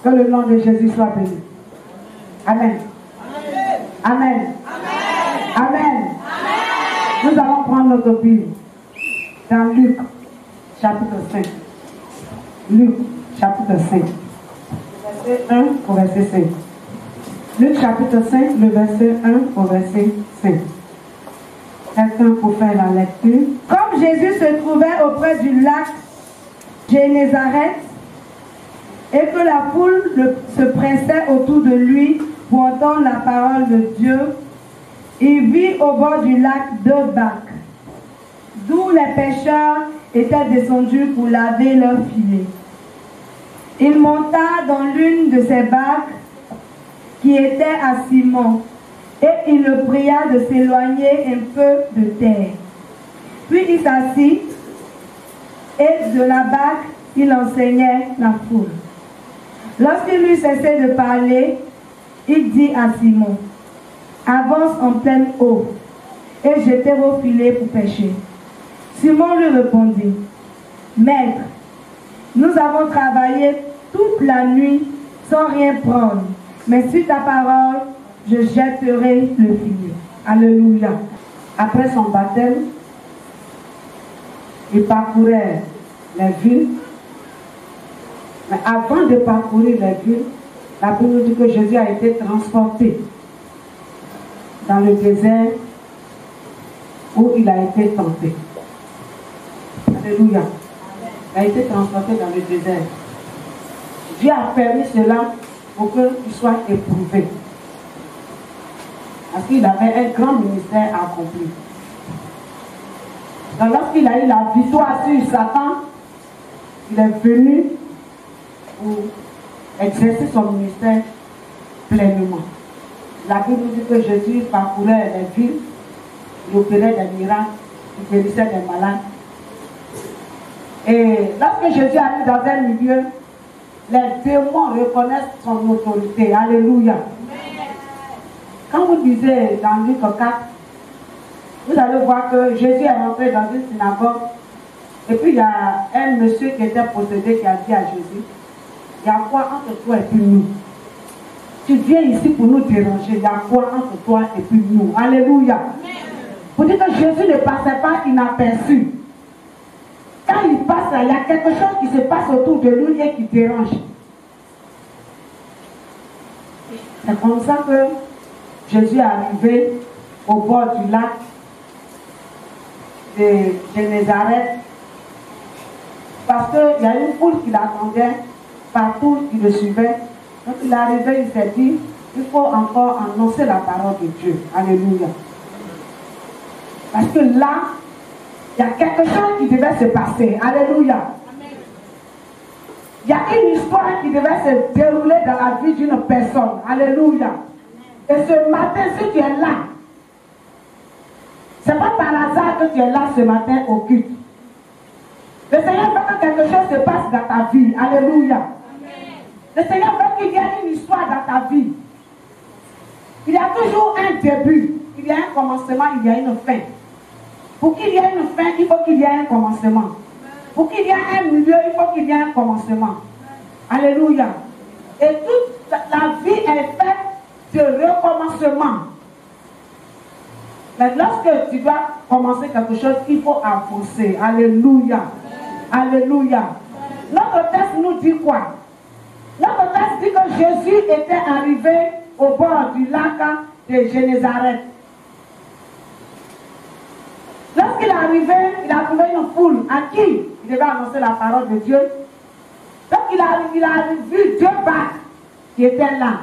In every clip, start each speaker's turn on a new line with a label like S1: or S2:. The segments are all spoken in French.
S1: Que le nom de Jésus soit béni. Amen. Amen. Amen. Nous allons prendre notre Bible dans Luc, chapitre 5. Luc, chapitre 5. Verset 1 au verset 5. Luc, chapitre 5, le verset 1 au verset 5. Quelqu'un pour faire la lecture.
S2: Comme Jésus se trouvait auprès du lac Génézareth et que la foule se pressait autour de lui pour entendre la parole de Dieu, il vit au bord du lac 2 barques, d'où les pêcheurs étaient descendus pour laver leurs filets. Il monta dans l'une de ces barques qui était à Simon, et il le pria de s'éloigner un peu de terre. Puis il s'assit, et de la barque, il enseignait la foule. Lorsqu'il eut cessé de parler, il dit à Simon, « Avance en pleine eau, et jetez vos filets pour pêcher. » Simon lui répondit, « Maître, nous avons travaillé toute la nuit sans rien prendre, mais sur ta parole, je jetterai le filet. » Alléluia.
S1: Après son baptême, il parcourait les villes. Mais avant de parcourir les villes, la Bible nous dit que Jésus a été transporté dans le désert où il a été tenté. Alléluia. Il a été transporté dans le désert. Dieu a permis cela pour qu'il soit éprouvé. Parce qu'il avait un grand ministère à accomplir. Donc lorsqu'il a eu la victoire sur Satan, il est venu pour exercer son ministère pleinement. La Bible nous dit que Jésus parcourait les villes, il opérait des miracles, il guérissait des malades. Et lorsque Jésus arrive dans un milieu, les démons reconnaissent son autorité. Alléluia. Quand vous lisez dans Luc 4, vous allez voir que Jésus est rentré dans une synagogue. Et puis il y a un monsieur qui était possédé qui a dit à Jésus, il y a quoi entre toi et puis nous? Tu viens ici pour nous déranger. Il y a quoi entre toi et puis nous? Alléluia. Pour dire que Jésus ne passait pas inaperçu. Quand il passe là, il y a quelque chose qui se passe autour de lui et qui dérange. C'est comme ça que Jésus est arrivé au bord du lac de Génézareth. Parce qu'il y a une foule qui l'attendait, partout qui le suivait. Donc il est arrivé, il s'est dit, il faut encore annoncer la parole de Dieu. Alléluia. Parce que là, il y a quelque chose qui devait se passer. Alléluia. Il y a une histoire qui devait se dérouler dans la vie d'une personne. Alléluia. Et ce matin, si tu es là, ce n'est pas par hasard que tu es là ce matin au culte. Le Seigneur veut que quelque chose se passe dans ta vie. Alléluia. Le Seigneur veut qu'il y ait une histoire dans ta vie. Il y a toujours un début. Il y a un commencement, il y a une fin. Pour qu'il y ait une fin, il faut qu'il y ait un commencement. Pour qu'il y ait un milieu, il faut qu'il y ait un commencement. Alléluia. Et toute la vie est faite de recommencement. Mais lorsque tu dois commencer quelque chose, il faut avancer. Alléluia. Alléluia. Notre texte nous dit quoi? Notre texte dit que Jésus était arrivé au bord du lac de Génézareth. Lorsqu'il est arrivé, il a trouvé une foule à qui il devait annoncer la parole de Dieu. Donc il a vu 2 barques qui étaient là.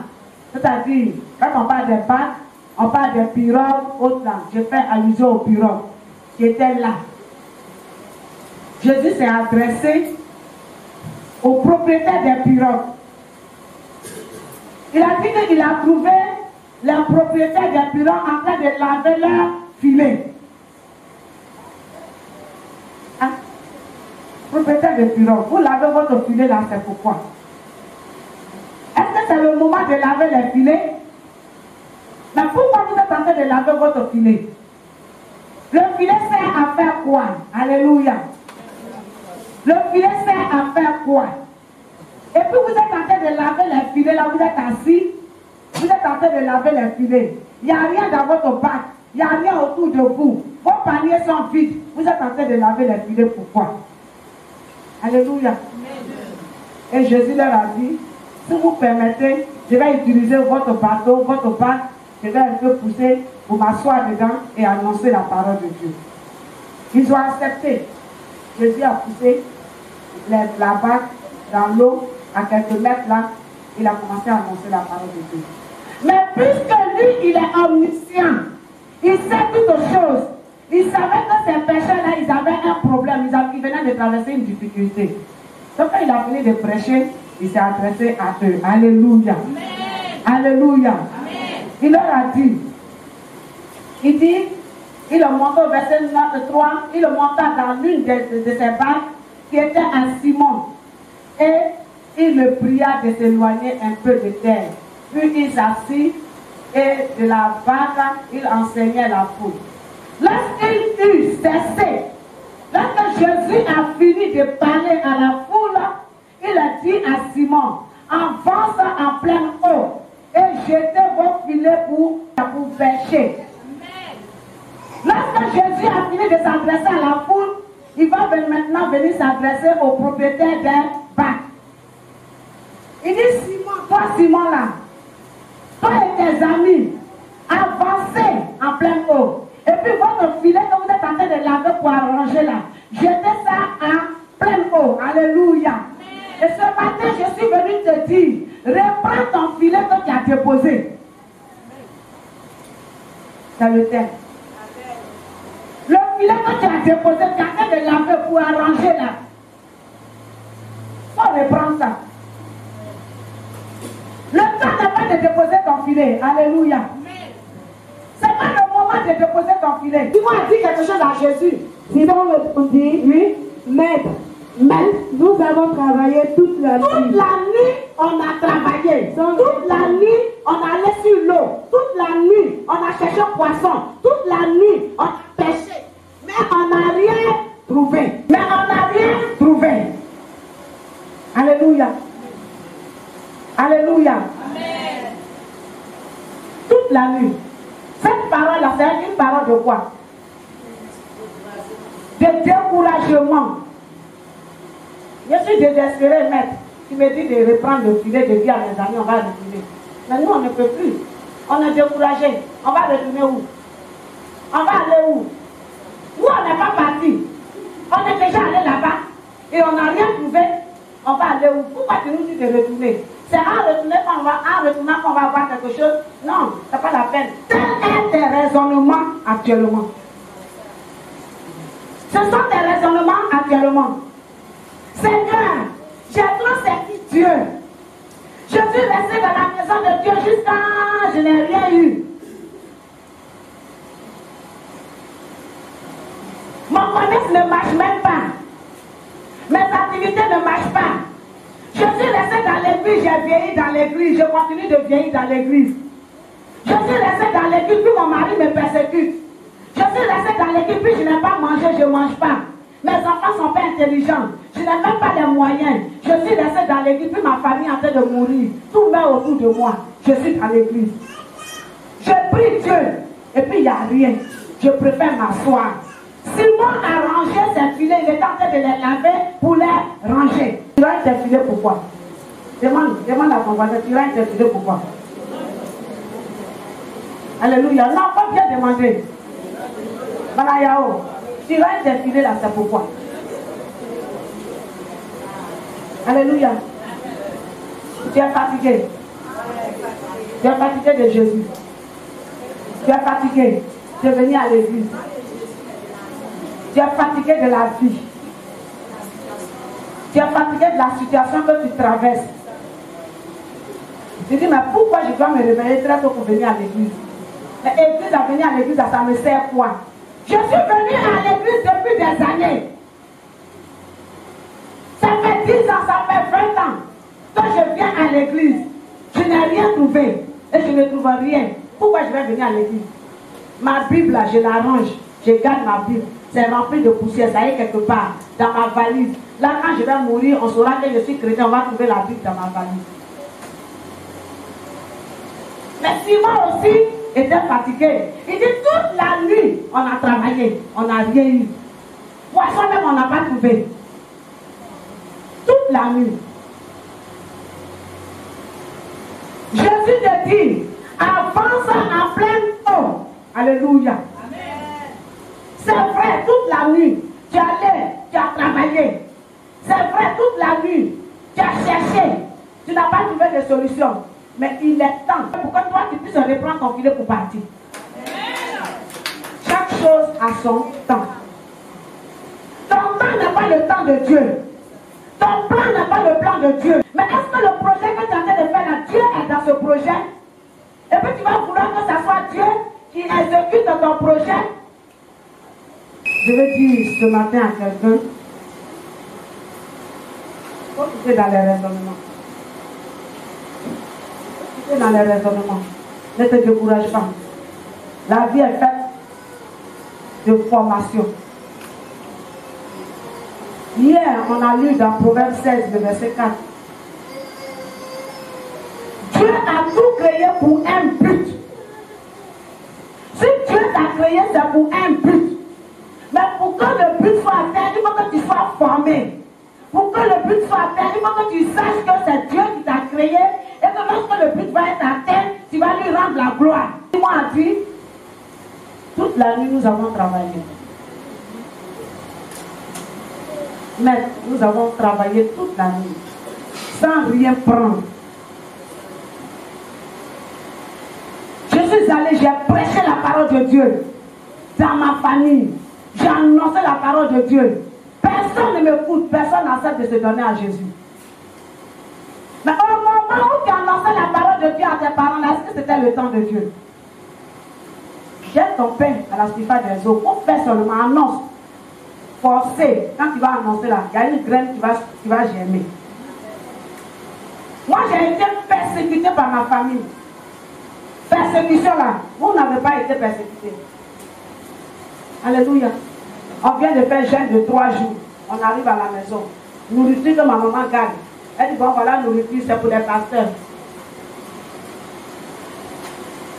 S1: C'est-à-dire, quand on parle des barques, on parle des pirogues, autres là. Je fais allusion aux pirogues qui étaient là. Jésus s'est adressé aux propriétaires des pirogues. Il a dit qu'il a trouvé les propriétaires des pirogues en train de laver leurs filets. Hein? Propriétaire des pirogues, vous lavez votre filet là, c'est pourquoi? Est-ce que c'est le moment de laver les filets? Mais pourquoi vous êtes en train de laver votre filet? Le filet sert à faire quoi? Alléluia. Le filet sert à faire quoi? Et puis vous êtes en train de laver les assis, vous êtes en train de laver les filets. Il n'y a rien dans votre bac. Il n'y a rien autour de vous. Vos paniers sont vides. Vous êtes en train de laver les filets. Pourquoi? Alléluia. Et Jésus leur a dit, si vous permettez, je vais utiliser votre bateau, votre bac. Je vais un peu pousser pour m'asseoir dedans et annoncer la parole de Dieu. Ils ont accepté. Jésus a poussé la barque dans l'eau à quelques mètres là. Il a commencé à annoncer la parole de Dieu. Mais puisque lui, il est omniscient, il sait toutes choses. Il savait que ces pécheurs-là, ils avaient un problème. Ils venaient de traverser une difficulté. Donc quand il a fini de prêcher, il s'est adressé à eux. Alléluia. Amen. Alléluia. Amen. Il leur a dit, il dit, il le monta au verset 3, il le monta dans l'une de ses barques qui était à Simon. Et il le pria de s'éloigner un peu de terre. Puis il s'assit et de la barque, il enseignait la foule. Lorsqu'il eut cessé, lorsque Jésus a fini de parler à la foule, il a dit à Simon, avance en pleine eau et jetez vos filets pour pêcher. Lorsque Jésus a fini de s'adresser à la foule, il va maintenant venir s'adresser au propriétaire d'un bac. Il dit, Simon, toi Simon là, toi et tes amis, avancez en pleine eau. Et puis votre filet que vous êtes en train de laver pour arranger là, jetez ça en pleine eau. Alléluia. Et ce matin, je suis venu te dire, reprends ton filet que tu as déposé. C'est le thème. Le filet que tu as déposé, tu es en train de laver pour arranger là. Il faut reprendre ça. Le temps n'est pas de déposer ton filet. Alléluia. Ce n'est pas le moment de déposer ton filet. Tu vas dire quelque chose à Jésus.
S2: Simon répondit, oui, maître, nous avons travaillé toute la nuit.
S1: Toute la nuit, on a travaillé. Toute la nuit, on a allé sur l'eau. Toute la nuit, on a cherché poisson. Toute la nuit, on a pêché. Mais on n'a rien trouvé. Alléluia. Alléluia. Amen. Toute la nuit. Cette parole-là, c'est une parole de quoi? De découragement. Je suis désespéré, maître. Tu me dis de reprendre le filet, de dire à mes amis, on va retourner. Mais nous, on ne peut plus. On est découragé. On va retourner où? On va aller où? Nous, on n'est pas parti. On est déjà allé là-bas et on n'a rien trouvé. On va aller où? Pourquoi tu nous dis de retourner? C'est en retournant qu'on va avoir quelque chose. Non, ce n'est pas la peine. Tel est tes raisonnements actuellement. Ce sont tes raisonnements actuellement. Seigneur, j'ai trop servi Dieu. Je suis resté dans la maison de Dieu jusqu'à je n'ai rien eu. Mon commerce ne marche même pas. Mes activités ne marchent pas. Je suis resté dans l'église, j'ai vieilli dans l'église, je continue de vieillir dans l'église. Je suis resté dans l'église, puis mon mari me persécute. Je suis resté dans l'église, puis je n'ai pas mangé, je ne mange pas. Mes enfants ne sont pas intelligents. Je n'ai même pas les moyens. Je suis resté dans l'église, puis ma famille est en train de mourir. Tout meurt autour de moi. Je suis dans l'église. Je prie Dieu, et puis il n'y a rien. Je préfère m'asseoir. Simon a rangé ses filets, il est en train de les laver pour les ranger. Tu ranges tes filets pourquoi? Demande à ton voisin, tu ranges tes filets pourquoi? Alléluia. Non, pas bien demander. Banayao, tu ranges tes filets là, c'est pourquoi? Alléluia. Tu es fatigué. Tu es fatigué de Jésus. Tu es fatigué de venir à l'église. Tu es fatigué de la vie. Tu es fatigué de la situation que tu traverses. Tu dis, mais pourquoi je dois me réveiller très tôt pour venir à l'église? Mais l'église, à venir à l'église, ça me sert quoi? Je suis venu à l'église depuis des années. Ça fait 10 ans, ça fait 20 ans que je viens à l'église. Je n'ai rien trouvé et je ne trouve rien. Pourquoi je vais venir à l'église? Ma Bible, là, je la range. Je garde ma Bible. C'est rempli de poussière, ça y est quelque part, dans ma valise. Là, quand je vais mourir, on saura que je suis chrétien, on va trouver la Bible dans ma valise. Mais Simon aussi était fatigué. Il dit toute la nuit, on a travaillé, on n'a rien eu. Poisson même, on n'a pas trouvé. Toute la nuit. Jésus te dit, avance en pleine eau. Alléluia. C'est vrai, toute la nuit, tu allais, tu as travaillé. C'est vrai, toute la nuit, tu as cherché. Tu n'as pas trouvé de solution. Mais il est temps pour que toi, tu puisses reprendre ton filet pour partir. Chaque chose a son temps. Ton temps n'est pas le temps de Dieu. Ton plan n'est pas le plan de Dieu. Mais est-ce que le projet que tu es en train de faire là, Dieu est dans ce projet? Et puis tu vas vouloir que ce soit Dieu qui exécute ton projet? Je veux dire ce matin à quelqu'un, il faut quitter dans les raisonnements. Quitter dans les raisonnements. Ne te décourage pas. La vie est faite de formation. Hier, on a lu dans Proverbe 16, le verset 4. Dieu a tout créé pour un but. Si Dieu t'a créé, c'est pour un but. Mais pour que le but soit atteint, il faut que tu sois formé. Pour que le but soit atteint, il faut que tu saches que c'est Dieu qui t'a créé et que lorsque le but va être atteint, tu vas lui rendre la gloire. Moi a dit, toute la nuit nous avons travaillé. Mais nous avons travaillé toute la nuit sans rien prendre. Je suis allé, j'ai prêché la parole de Dieu dans ma famille. J'ai annoncé la parole de Dieu. Personne ne m'écoute, personne n'accepte de se donner à Jésus. Mais au moment où tu annonçais la parole de Dieu à tes parents, est-ce que c'était le temps de Dieu? Jette ton pain à la surface des eaux. On fait seulement annonce. Forcé. Quand tu vas annoncer là, il y a une graine qui va germer. Moi, j'ai été persécuté par ma famille. Persécution là, vous n'avez pas été persécuté. Alléluia. On vient de faire jeûne de 3 jours. On arrive à la maison. Nourriture que ma maman garde. Elle dit, bon voilà, nourriture, c'est pour les pasteurs.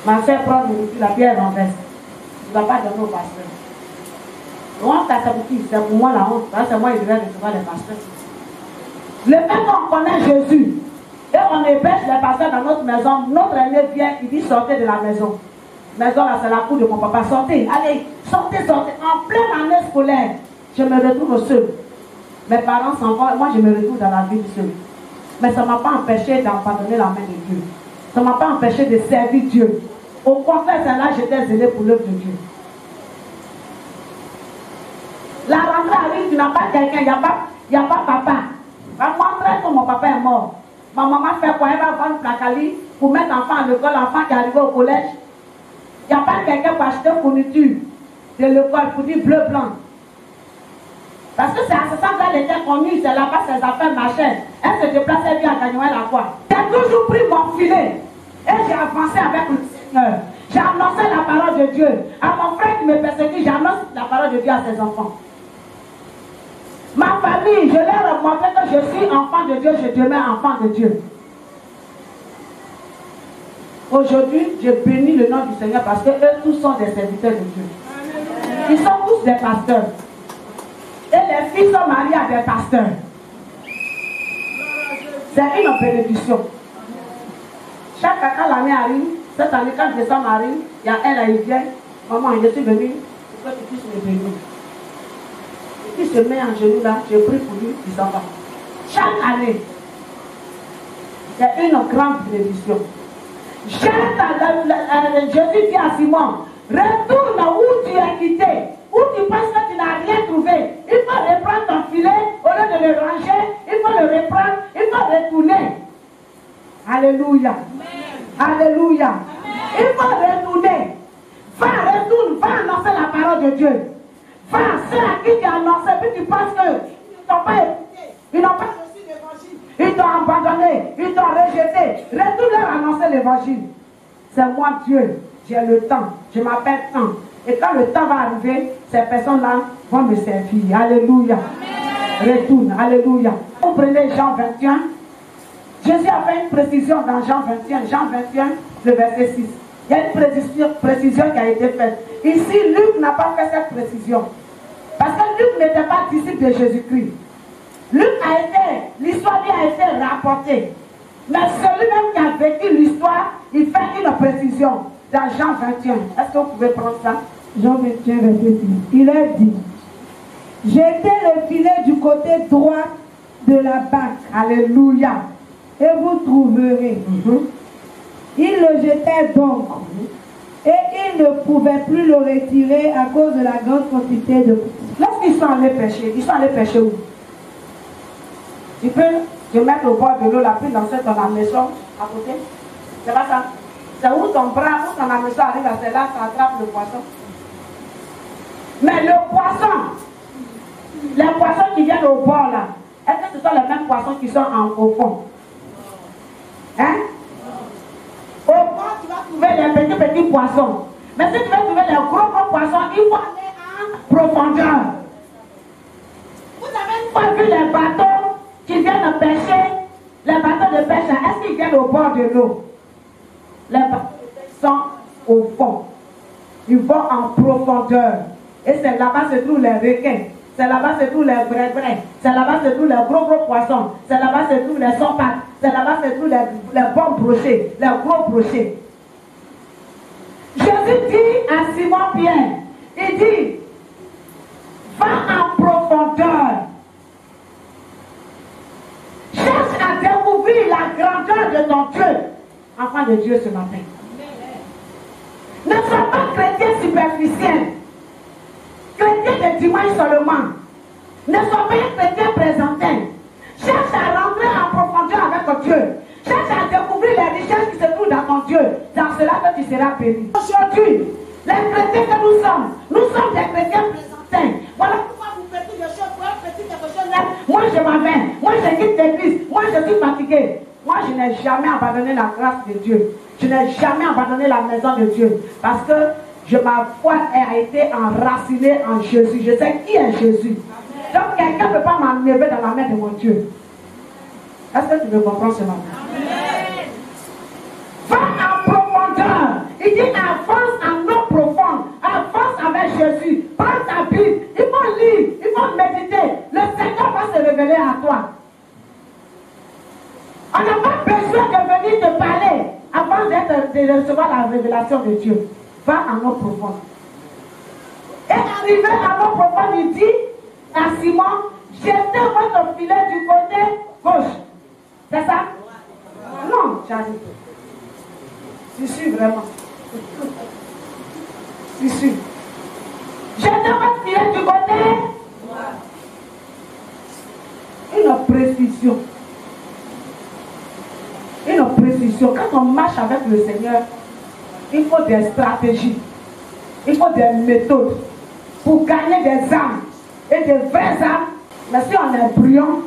S1: Ma soeur prend nourriture, la pierre renverse. Je ne dois pas donner au pasteur. Honte, c'est pour qui? C'est pour moi la honte. C'est moi qui devais recevoir les pasteurs. Le fait qu'on connaît Jésus et on héberge les pasteurs dans notre maison, notre aîné vient, il dit sortez de la maison. Maison là, c'est la cour de mon papa. Sortez, allez, sortez, sortez. En pleine année scolaire, je me retrouve seul. Mes parents s'en vont, moi je me retrouve dans la vie seul. Mais ça ne m'a pas empêché d'abandonner la main de Dieu. Ça ne m'a pas empêché de servir Dieu. Au contraire, c'est là que j'étais zélé pour l'œuvre de Dieu. La rentrée arrive, tu n'as pas quelqu'un, il n'y a pas papa. Va montrer que mon papa est mort. Ma maman fait quoi? Elle va vendre placali pour mettre l'enfant à l'école, l'enfant qui est arrivé au collège. Il n'y a pas quelqu'un pour acheter fourniture de l'école pour dire bleu blanc. Parce que c'est à ce sens qu'elle était connue, c'est là-bas ses affaires marchaient. Elle se déplaçait bien à Gagnoël à quoi. J'ai toujours pris mon filet et j'ai avancé avec le Seigneur. J'ai annoncé la parole de Dieu. À mon frère qui me persécute, j'annonce la parole de Dieu à ses enfants. Ma famille, je leur ai montré que je suis enfant de Dieu, je demeure enfant de Dieu. Aujourd'hui, je bénis le nom du Seigneur parce que eux tous sont des serviteurs de Dieu. Ils sont tous des pasteurs. Et les filles sont mariées à des pasteurs. C'est une bénédiction. Chaque quand l'année arrive, cette année, quand décembre arrive, il y a un là, il vient. Maman, je suis venue pour que tu puisses me bénir. Il se met en genoux là, je prie pour lui, il s'en va. Chaque année, il y a une grande bénédiction. Jésus dit à Simon, retourne où tu es quitté, où tu penses que tu n'as rien trouvé. Il faut reprendre ton filet, au lieu de le ranger, il faut le reprendre, il faut retourner. Alléluia. Amen. Alléluia. Amen. Il faut retourner. Va, retourne, va annoncer la parole de Dieu. Va, ceux à qui tu as annoncé, puis tu penses qu'ils ne t'ont pas écouté, ils n'ont pas reçu l'évangile, ils t'ont abandonné, ils t'ont rejeté. Retourne leur annoncer l'évangile. C'est moi Dieu, j'ai le temps, je m'appelle temps. Et quand le temps va arriver, ces personnes-là vont me servir. Alléluia. Amen. Retourne, alléluia. Vous prenez Jean 21, Jésus a fait une précision dans Jean 21, le verset 6. Il y a une précision qui a été faite. Ici, Luc n'a pas fait cette précision. Parce que Luc n'était pas disciple de Jésus-Christ. L'histoire lui a été rapportée. Mais celui-même qui a vécu l'histoire, il fait une précision dans Jean 21. Est-ce que vous pouvez prendre ça?
S2: Jean 21, verset 6. Il a dit, jetez le filet du côté droit de la barque.
S1: Alléluia.
S2: Et vous trouverez. Il le jetait donc. Et il ne pouvait plus le retirer à cause de la grande quantité de poissons.
S1: Lorsqu'ils sont allés pêcher où? Tu peux te mettre au bord de l'eau, la pluie lancer ton hameçon à côté. C'est pas ça. C'est où ton bras, où ton hameçon arrive à celle-là, ça attrape le poisson. Mais le poisson, les poissons qui viennent au bord là, est-ce que ce sont les mêmes poissons qui sont au fond? Hein? Au bord, tu vas trouver les petits poissons. Mais si tu veux trouver les gros poissons, il faut aller en profondeur. Vous avez une fois vu les bateaux qui viennent pêcher, les bateaux de pêche, est-ce qu'ils viennent au bord de l'eau? Les bateaux de pêche sont au fond. Ils vont en profondeur. Et c'est là-bas se trouvent les requins. C'est là-bas se trouvent les vrais. C'est là-bas se trouvent les gros poissons. C'est là-bas se trouvent les sans-pattes. C'est là-bas se trouvent les bons brochets, les gros brochets. Jésus dit à Simon-Pierre, il dit, va en profondeur. Cherche à découvrir la grandeur de ton Dieu. Enfant de Dieu ce matin. Ne sois pas chrétien superficiel. Chrétien de dimanche seulement. Ne sois pas un chrétien présenté. Cherche à rentrer en profondeur avec Dieu. Cherche à découvrir les richesses qui se trouvent dans ton Dieu. Dans cela que tu seras béni. Aujourd'hui, les chrétiens que nous sommes des chrétiens présentés. Voilà pourquoi vous faites des choses pour un petit quelque chose là. Moi je m'en vais. Moi je quitte l'église. Moi je suis fatigué. Moi je n'ai jamais abandonné la grâce de Dieu. Je n'ai jamais abandonné la maison de Dieu. Parce que ma foi a été enracinée en Jésus. Je sais qui est Jésus. Donc quelqu'un ne peut pas m'enlever dans la main de mon Dieu. Est-ce que tu me comprends ce matin? Amen. Va en profondeur. Il dit avance en eau profonde. Avance avec Jésus. Prends ta Bible. Il faut lire. Il faut méditer. Le Seigneur va se révéler à toi. On n'a pas besoin de venir te parler avant de recevoir la révélation de Dieu. Va en eau profonde. Et arrivé à l'eau profonde, il dit à Simon, jetez votre filet du côté gauche. C'est ça? Non, j'arrive. Je suis vraiment. Je suis. Jetez votre filet du côté. Une précision. Une précision. Quand on marche avec le Seigneur, il faut des stratégies. Il faut des méthodes pour gagner des âmes. Et des vraies âmes. Mais si on est brillant,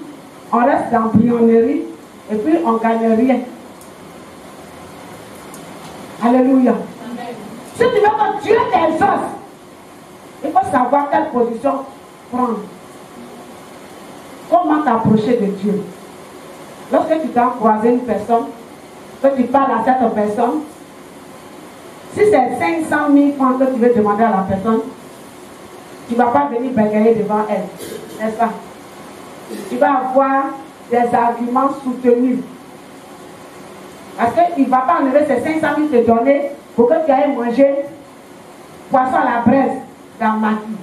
S1: on reste dans la brillonnerie et puis on ne gagne rien. Alléluia. Amen. Si tu veux que Dieu t'exauce, il faut savoir quelle position prendre. Comment t'approcher de Dieu. Lorsque tu dois croiser une personne, que tu parles à cette personne, si c'est 500 000 francs que tu veux demander à la personne, tu ne vas pas venir bégayer devant elle, n'est-ce pas? Tu vas avoir des arguments soutenus. Parce qu'il ne va pas enlever ces 500 000 te donner pour que tu ailles manger poisson à la braise dans ma vie.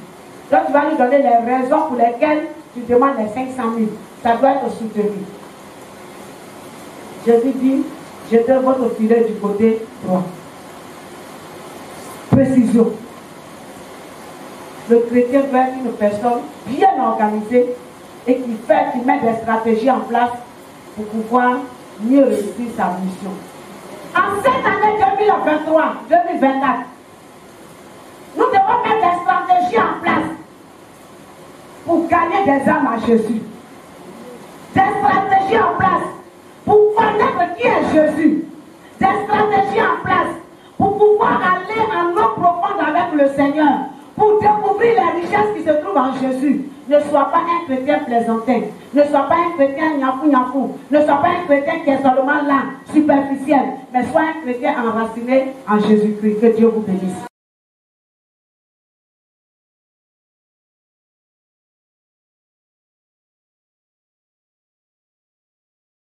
S1: Donc tu vas lui donner les raisons pour lesquelles tu demandes les 500 000. Ça doit être soutenu. Jésus dit, jetez votre filet du côté droit. Précision. Le chrétien doit être une personne bien organisée et qui met des stratégies en place pour pouvoir mieux réussir sa mission. En cette année 2023-2024, nous devons mettre des stratégies en place pour gagner des âmes à Jésus. Des stratégies en place pour connaître qui est Jésus. Des stratégies en place pour pouvoir aller en eau profonde avec le Seigneur. pour découvrir la richesse qui se trouve en Jésus. Ne sois pas un chrétien plaisantin. Ne sois pas un chrétien nyafou. Ne sois pas un chrétien qui est seulement là, superficiel. Mais sois un chrétien enraciné en Jésus-Christ. Que Dieu vous bénisse.